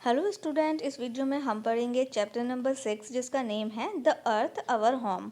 Hello student, इस video में हम पढ़ेंगे चैप्टर नंबर 6 जिसका नेम है द अर्थ आवर होम।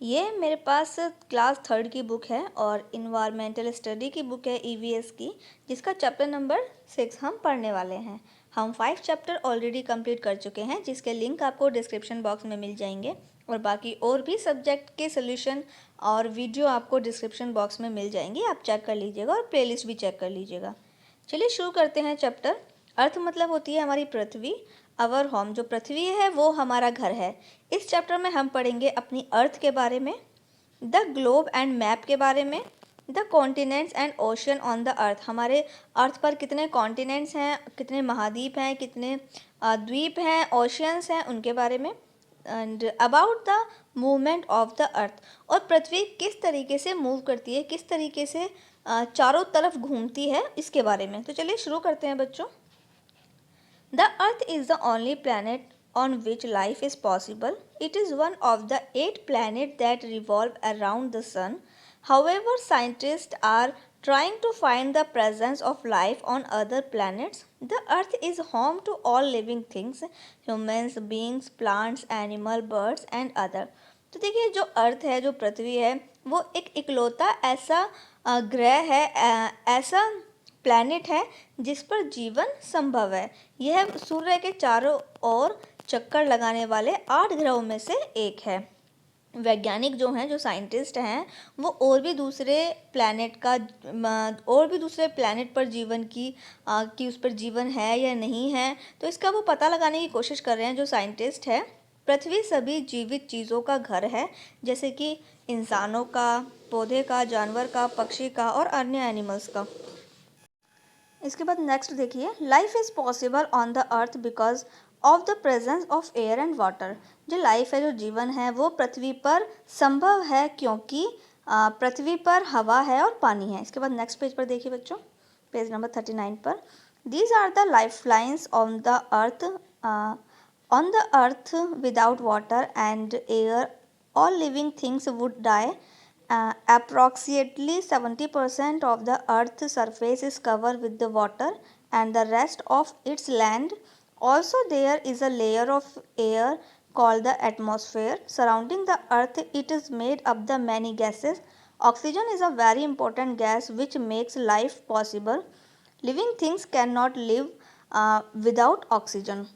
ये मेरे पास क्लास 3rd की बुक है और इन्वायरमेंटल स्टडी की बुक है ईवीएस की, जिसका चैप्टर नंबर 6 हम पढ़ने वाले हैं। हम 5 चैप्टर ऑलरेडी कंप्लीट कर चुके हैं, जिसके लिंक आपको डिस्क्रिप्शन बॉक्स में मिल जाएंगे और बाकी और भी सब्जेक्ट के सोल्यूशन और वीडियो आपको डिस्क्रिप्शन बॉक्स में मिल जाएंगी। आप चेक कर लीजिएगा और प्लेलिस्ट भी चेक कर लीजिएगा। चलिए शुरू करते हैं चैप्टर। अर्थ मतलब होती है हमारी पृथ्वी। अवर होम, जो पृथ्वी है वो हमारा घर है। इस चैप्टर में हम पढ़ेंगे अपनी अर्थ के बारे में, द ग्लोब एंड मैप के बारे में, the continents and ocean on the अर्थ, हमारे अर्थ पर कितने कॉन्टिनेंट्स हैं, कितने महाद्वीप हैं, कितने द्वीप हैं, ओशियंस हैं, उनके बारे में, and about the movement of the earth, और पृथ्वी किस तरीके से मूव करती है, किस तरीके से चारों तरफ घूमती है, इसके बारे में। तो चलिए शुरू करते हैं बच्चों। The Earth is the only planet on which life is possible. It is one of the 8 planets that revolve around the Sun. However, scientists are trying to find the presence of life on other planets. The Earth is home to all living things, humans, beings, plants, animals, birds and other. तो देखिए, जो अर्थ है, जो पृथ्वी है, वो एक इकलौता ऐसा ग्रह है, ऐसा प्लैनेट है जिस पर जीवन संभव है। यह सूर्य के चारों ओर चक्कर लगाने वाले 8 ग्रहों में से एक है। वैज्ञानिक जो हैं, जो साइंटिस्ट हैं, वो और भी दूसरे प्लैनेट पर जीवन कि उस पर जीवन है या नहीं है, तो इसका वो पता लगाने की कोशिश कर रहे हैं। जो साइंटिस्ट है, पृथ्वी सभी जीवित चीज़ों का घर है, जैसे कि इंसानों का, पौधे का, जानवर का, पक्षी का और अन्य एनिमल्स का। इसके बाद नेक्स्ट देखिए, life is possible on the earth because of the presence of air and water. जो लाइफ है, जो जीवन है, वो पृथ्वी पर संभव है क्योंकि पृथ्वी पर हवा है और पानी है। इसके बाद नेक्स्ट पेज पर देखिए बच्चों, पेज नंबर 39 पर, these are the life lines on the earth. On the earth without water and air all living things would die. Approximately 70% of the Earth's surface is covered with the water and the rest of its land. Also, there is a layer of air called the atmosphere surrounding the Earth. It is made up of many gases. Oxygen is a very important gas which makes life possible. Living things cannot live without oxygen.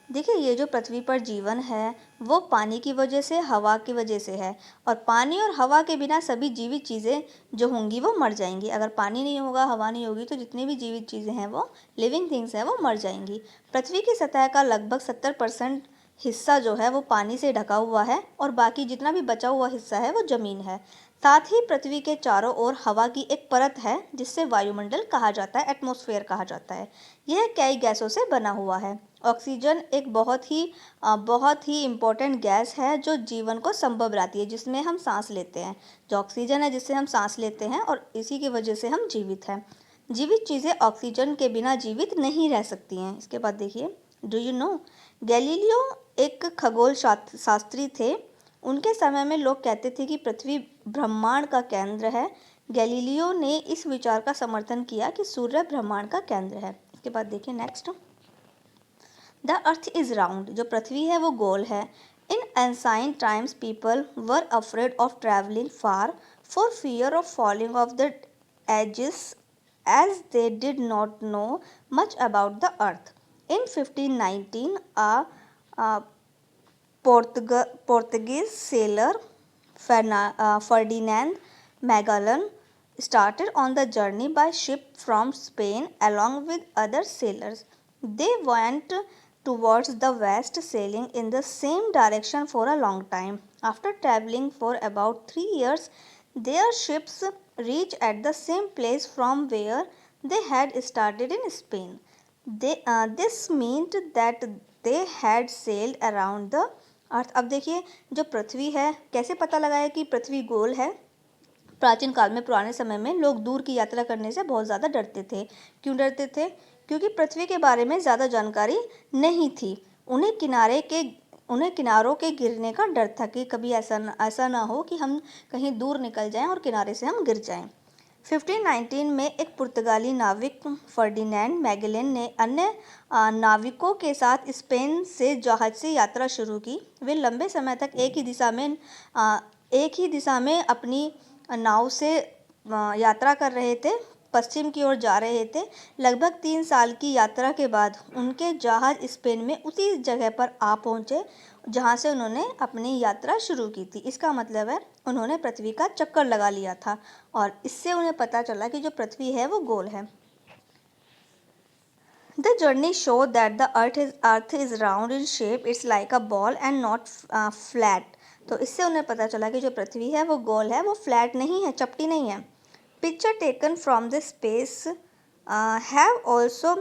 देखिए, ये जो पृथ्वी पर जीवन है वो पानी की वजह से, हवा की वजह से है, और पानी और हवा के बिना सभी जीवित चीज़ें जो होंगी वो मर जाएंगी। अगर पानी नहीं होगा, हवा नहीं होगी, तो जितनी भी जीवित चीज़ें हैं, वो लिविंग थिंग्स हैं, वो मर जाएंगी। पृथ्वी की सतह का लगभग 70% हिस्सा जो है वो पानी से ढका हुआ है और बाकी जितना भी बचा हुआ हिस्सा है वो ज़मीन है। साथ ही पृथ्वी के चारों ओर हवा की एक परत है जिससे वायुमंडल कहा जाता है, एटमॉस्फेयर कहा जाता है। यह कई गैसों से बना हुआ है। ऑक्सीजन एक बहुत ही इम्पोर्टेंट गैस है जो जीवन को संभव बनाती है, जिसमें हम सांस लेते हैं। जो ऑक्सीजन है जिससे हम सांस लेते हैं और इसी की वजह से हम जीवित हैं। जीवित चीज़ें ऑक्सीजन के बिना जीवित नहीं रह सकती हैं। इसके बाद देखिए, डू यू नो, गैलीलियो एक खगोल शास्त्री थे। उनके समय में लोग कहते थे कि पृथ्वी ब्रह्मांड का केंद्र है। गैलीलियो ने इस विचार का समर्थन किया कि सूर्य ब्रह्मांड का केंद्र है। इसके बाद देखिए next, the earth is round, जो पृथ्वी है वो गोल है। In ancient times people were afraid of travelling far for fear of falling off the edges as they did not know much about the earth. In 1519 a Portuguese sailor Ferdinand Magellan started on the journey by ship from Spain along with other sailors. They went towards the west, sailing in the same direction for a long time. After traveling for about 3 years, their ships reached at the same place from where they had started in Spain. This meant that they had sailed around the अर्थ। अब देखिए, जो पृथ्वी है, कैसे पता लगाया कि पृथ्वी गोल है। प्राचीन काल में, पुराने समय में लोग दूर की यात्रा करने से बहुत ज़्यादा डरते थे। क्यों डरते थे? क्योंकि पृथ्वी के बारे में ज़्यादा जानकारी नहीं थी। उन्हें किनारों के गिरने का डर था कि कभी ऐसा ना हो कि हम कहीं दूर निकल जाएं और किनारे से हम गिर जाएं। 1519 में एक पुर्तगाली नाविक फर्डिनेंड मैगेलन ने अन्य नाविकों के साथ स्पेन से जहाज से यात्रा शुरू की। वे लंबे समय तक एक ही दिशा में अपनी नाव से यात्रा कर रहे थे, पश्चिम की ओर जा रहे थे। लगभग 3 साल की यात्रा के बाद उनके जहाज स्पेन में उसी जगह पर आ पहुंचे जहां से उन्होंने अपनी यात्रा शुरू की थी। इसका मतलब है उन्होंने पृथ्वी का चक्कर लगा लिया था और इससे उन्हें पता चला कि जो पृथ्वी है वो गोल है। The journey showed that the earth is round in shape. It's like a ball and not flat. तो इससे उन्हें पता चला कि जो पृथ्वी है वो गोल है, वो फ्लैट नहीं है, चपटी नहीं है। Picture taken from the space have also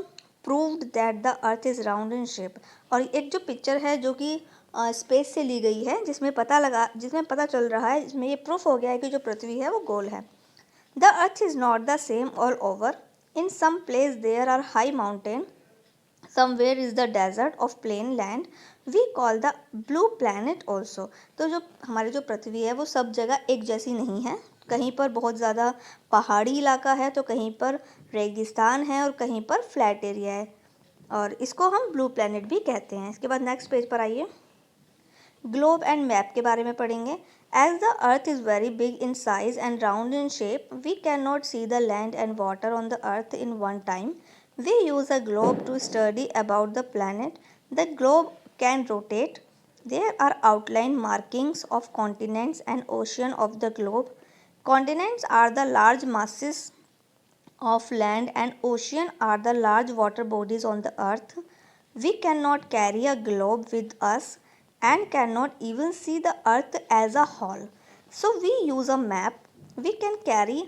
proved that the earth is round in shape. और एक जो पिक्चर है जो कि स्पेस से ली गई है, जिसमें पता चल रहा है, जिसमें ये प्रूफ हो गया है कि जो पृथ्वी है वो गोल है। The earth is not the same all over. In some place there are high mountain. Somewhere is the desert of plain land. We call the blue planet also. तो जो हमारी जो पृथ्वी है वो सब जगह एक जैसी नहीं है। कहीं पर बहुत ज़्यादा पहाड़ी इलाका है, तो कहीं पर रेगिस्तान है और कहीं पर फ्लैट एरिया है, और इसको हम ब्लू प्लैनेट भी कहते हैं। इसके बाद नेक्स्ट पेज पर आइए, ग्लोब एंड मैप के बारे में पढ़ेंगे। As the earth is very big in size and round in shape, we cannot see the land and water on the earth in one time. We use a globe to study about the planet. The globe can rotate. There are outline markings of continents and ocean of the globe. Continents are the large masses of land and ocean are the large water bodies on the earth. We cannot carry a globe with us and cannot even see the earth as a whole. So we use a map. We can carry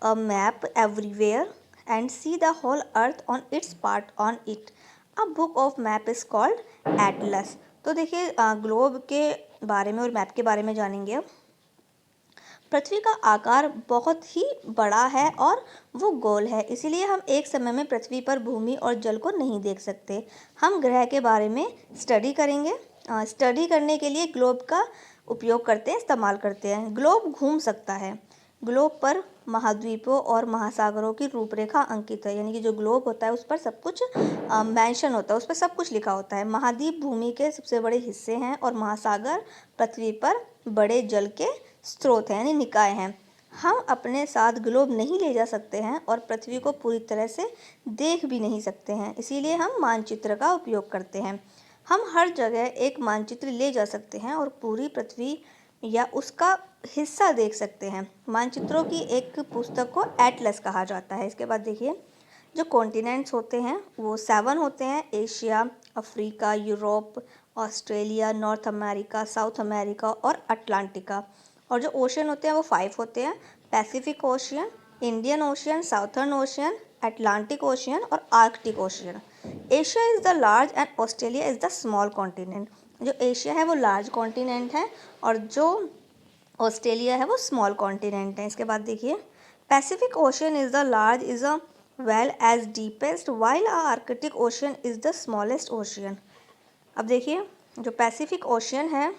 a map everywhere and see the whole earth on its part on it. A book of map is called Atlas. तो देखिए globe के बारे में और map के बारे में जानेंगे अब। पृथ्वी का आकार बहुत ही बड़ा है और वो गोल है, इसीलिए हम एक समय में पृथ्वी पर भूमि और जल को नहीं देख सकते। हम ग्रह के बारे में स्टडी करेंगे। स्टडी करने के लिए ग्लोब का उपयोग करते हैं, इस्तेमाल करते हैं। ग्लोब घूम सकता है। ग्लोब पर महाद्वीपों और महासागरों की रूपरेखा अंकित है, यानी कि जो ग्लोब होता है उस पर सब कुछ मेंशन होता है, उस पर सब कुछ लिखा होता है। महाद्वीप भूमि के सबसे बड़े हिस्से हैं और महासागर पृथ्वी पर बड़े जल के स्रोत हैं, यानी निकाय हैं। हम अपने साथ ग्लोब नहीं ले जा सकते हैं और पृथ्वी को पूरी तरह से देख भी नहीं सकते हैं, इसीलिए हम मानचित्र का उपयोग करते हैं। हम हर जगह एक मानचित्र ले जा सकते हैं और पूरी पृथ्वी या उसका हिस्सा देख सकते हैं। मानचित्रों की एक पुस्तक को एटलस कहा जाता है। इसके बाद देखिए, जो कॉन्टिनेंट्स होते हैं वो 7 होते हैं। Asia, Africa, Europe, Australia, North America, South America और अटलांटिका। और जो ओशन होते हैं वो 5 होते हैं। Pacific Ocean, Indian Ocean, Southern Ocean, Atlantic Ocean और Arctic Ocean. Asia is the large and Australia is the small continent. जो एशिया है वो लार्ज कॉन्टिनेंट है और जो ऑस्ट्रेलिया है वो स्मॉल कॉन्टिनेंट है। इसके बाद देखिए, Pacific Ocean is the large is a well as deepest while Arctic Ocean is the smallest ocean. अब देखिए, जो पैसिफिक ओशियन है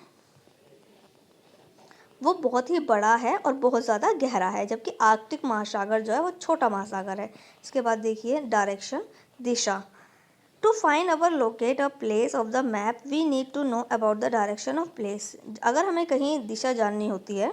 वो बहुत ही बड़ा है और बहुत ज़्यादा गहरा है, जबकि आर्कटिक महासागर जो है वो छोटा महासागर है। इसके बाद देखिए, डायरेक्शन, दिशा। To find our locate a place of the map we need to know about the direction of place. अगर हमें कहीं दिशा जाननी होती है,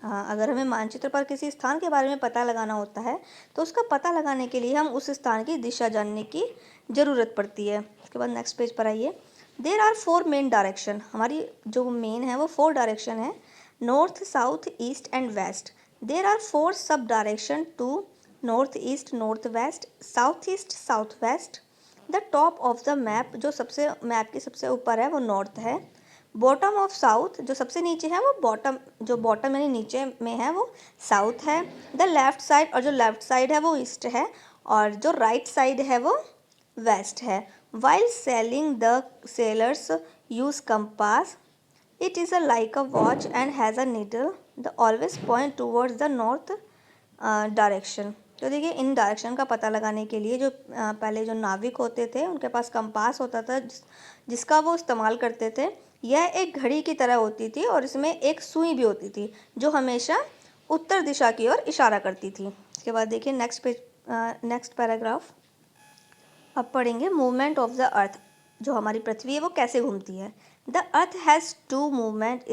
अगर हमें मानचित्र पर किसी स्थान के बारे में पता लगाना होता है, तो उसका पता लगाने के लिए हम उस स्थान की दिशा जानने की ज़रूरत पड़ती है। उसके बाद नेक्स्ट पेज पर आइए। There are 4 main direction. हमारी जो मेन है वो 4 डायरेक्शन है, north, south, east and west. There are 4 sub direction to north east, north west, south east, south west. The top of the map, जो सबसे map के सबसे ऊपर है वो नॉर्थ है। बॉटम ऑफ साउथ, जो सबसे नीचे है वो बॉटम यानी नीचे में है वो साउथ है। द लेफ्ट साइड, और जो लेफ्ट साइड है वो ईस्ट है और जो राइट साइड है वो वेस्ट है। While selling the sellers use compass. It is a like a watch and has a needle. The always point towards the north direction. तो देखिए, इन डायरेक्शन का पता लगाने के लिए जो पहले जो नाविक होते थे उनके पास कंपास होता था, जिसका वो इस्तेमाल करते थे। यह एक घड़ी की तरह होती थी और इसमें एक सुई भी होती थी जो हमेशा उत्तर दिशा की ओर इशारा करती थी। इसके बाद देखिए नेक्स्ट पैराग्राफ। अब पढ़ेंगे मूवमेंट ऑफ द अर्थ। जो हमारी पृथ्वी है वो कैसे घूमती है। The earth has two movement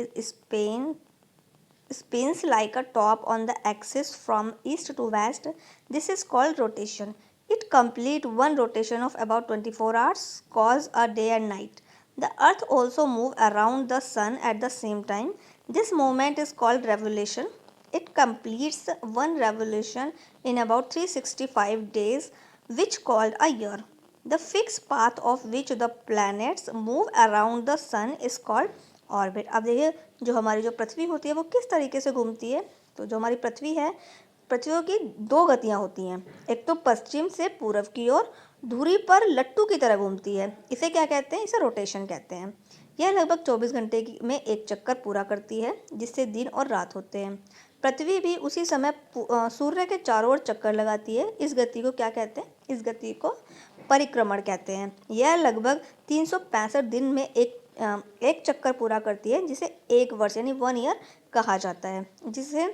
spins like a top on the axis from east to west. This is called rotation. It complete one rotation of about 24 hours, cause a day and night. The earth also move around the sun at the same time. This movement is called revolution. It completes one revolution in about 365 days, which called a year. The fixed path of which the planets move around the sun is called orbit. अब देखिए जो हमारी जो पृथ्वी होती है वो किस तरीके से घूमती है। तो जो हमारी पृथ्वी है, पृथ्वी की दो गतियाँ होती हैं। एक तो पश्चिम से पूर्व की ओर धुरी पर लट्टू की तरह घूमती है, इसे क्या कहते हैं, इसे रोटेशन कहते हैं। यह लगभग 24 घंटे में एक चक्कर पूरा करती है, जिससे दिन और रात होते हैं। पृथ्वी भी उसी समय सूर्य के चारों ओर चक्कर लगाती है। इस गति को क्या कहते हैं, इस गति को परिक्रमण कहते हैं। यह लगभग 365 दिन में एक चक्कर पूरा करती है, जिसे एक वर्ष यानी 1 ईयर कहा जाता है। जिसे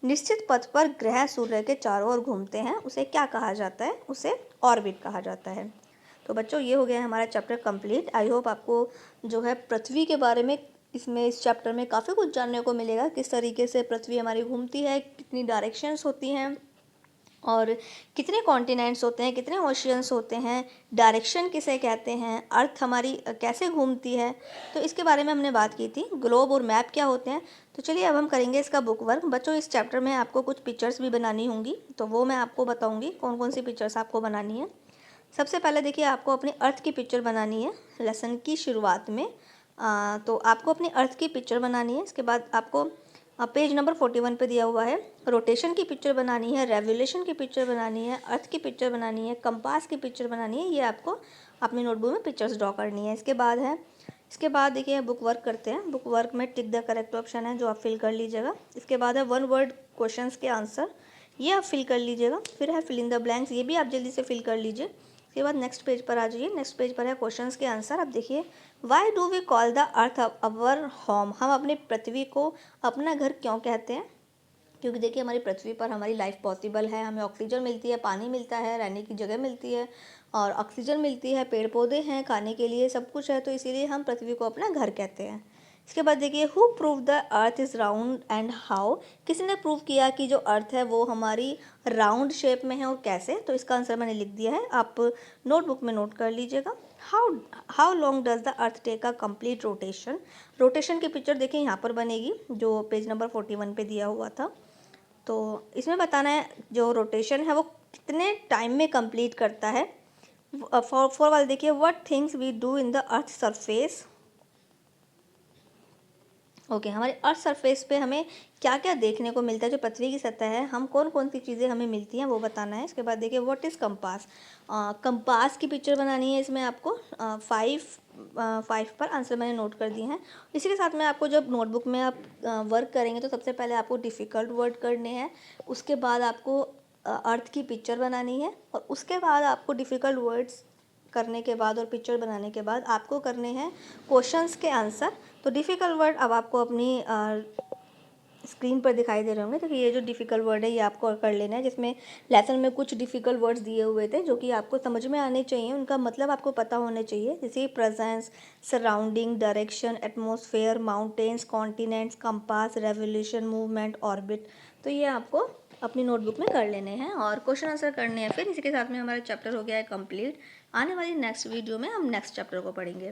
निश्चित पथ पर ग्रह सूर्य के चारों ओर घूमते हैं, उसे क्या कहा जाता है, उसे ऑर्बिट कहा जाता है। तो बच्चों ये हो गया हमारा चैप्टर कंप्लीट। आई होप आपको जो है पृथ्वी के बारे में इस चैप्टर में काफ़ी कुछ जानने को मिलेगा। किस तरीके से पृथ्वी हमारी घूमती है, कितनी डायरेक्शंस होती हैं और कितने कॉन्टिनेंट्स होते हैं, कितने ओशियंस होते हैं, डायरेक्शन किसे कहते हैं, अर्थ हमारी कैसे घूमती है, तो इसके बारे में हमने बात की थी। ग्लोब और मैप क्या होते हैं। तो चलिए अब हम करेंगे इसका बुक वर्क। बच्चों इस चैप्टर में आपको कुछ पिक्चर्स भी बनानी होंगी, तो वो मैं आपको बताऊंगी कौन कौन सी पिक्चर्स आपको बनानी है। सबसे पहले देखिए आपको अपनी अर्थ की पिक्चर बनानी है लेसन की शुरुआत में। तो आपको अपनी अर्थ की पिक्चर बनानी है। इसके बाद आपको पेज नंबर 41 पे दिया हुआ है रोटेशन की पिक्चर बनानी है, रेवोल्यूशन की पिक्चर बनानी है, अर्थ की पिक्चर बनानी है, कंपास की पिक्चर बनानी है। ये आपको अपनी नोटबुक में पिक्चर्स ड्रॉ करनी है। इसके बाद देखिए बुक वर्क करते हैं। बुक वर्क में टिक द करेक्ट ऑप्शन है जो आप फिल कर लीजिएगा। इसके बाद है 1 वर्ड क्वेश्चंस के आंसर, ये आप फिल कर लीजिएगा। फिर है फिल इन द ब्लैंक्स, ये भी आप जल्दी से फिल कर लीजिए। इसके बाद नेक्स्ट पेज पर आ जाइए। नेक्स्ट पेज पर है क्वेश्चंस के आंसर। अब देखिए why do we call the earth our home. हम अपनी पृथ्वी को अपना घर क्यों कहते हैं। क्योंकि देखिए हमारी पृथ्वी पर हमारी लाइफ पॉसिबल है, हमें ऑक्सीजन मिलती है, पानी मिलता है, रहने की जगह मिलती है और ऑक्सीजन मिलती है, पेड़ पौधे हैं, खाने के लिए सब कुछ है, तो इसीलिए हम पृथ्वी को अपना घर कहते हैं। इसके बाद देखिए who prove the earth is round and how. किसी ने प्रूव किया कि जो अर्थ है वो हमारी राउंड शेप में है और कैसे। तो इसका आंसर मैंने लिख दिया है, आप नोटबुक में नोट कर लीजिएगा। How long does the earth take a complete rotation. Rotation की पिक्चर देखिए यहाँ पर बनेगी जो पेज नंबर 41 पे दिया हुआ था। तो इसमें बताना है जो रोटेशन है वो कितने टाइम में कंप्लीट करता है। फॉर वाले देखिए what things we do in the earth surface. Okay हमारे अर्थ सरफेस पे हमें क्या क्या देखने को मिलता है। जो पृथ्वी की सतह है, हम कौन कौन सी चीज़ें हमें मिलती हैं वो बताना है। इसके बाद देखिए व्हाट इज़ कंपास। कंपास की पिक्चर बनानी है। इसमें आपको 5 पर आंसर मैंने नोट कर दिए हैं। इसी के साथ में आपको जब नोटबुक में आप वर्क करेंगे तो सबसे पहले आपको डिफ़िकल्ट वर्ड करने हैं, उसके बाद आपको अर्थ की पिक्चर बनानी है और उसके बाद आपको डिफ़िकल्ट वर्ड्स करने के बाद और पिक्चर बनाने के बाद आपको करने हैं क्वेश्चंस के आंसर। तो डिफ़िकल्ट वर्ड अब आपको अपनी स्क्रीन पर दिखाई दे रहे होंगे। तो ये जो डिफ़िकल्ट वर्ड है ये आपको कर लेना है, जिसमें लेसन में कुछ डिफ़िकल्ट वर्ड्स दिए हुए थे जो कि आपको समझ में आने चाहिए, उनका मतलब आपको पता होने चाहिए। जैसे presence, surrounding, direction, atmosphere, mountains, continents, compass, revolution, movement, orbit. तो ये आपको अपनी नोटबुक में कर लेने हैं और क्वेश्चन आंसर करने हैं। फिर इसी के साथ में हमारा चैप्टर हो गया है कंप्लीट। आने वाली नेक्स्ट वीडियो में हम नेक्स्ट चैप्टर को पढ़ेंगे।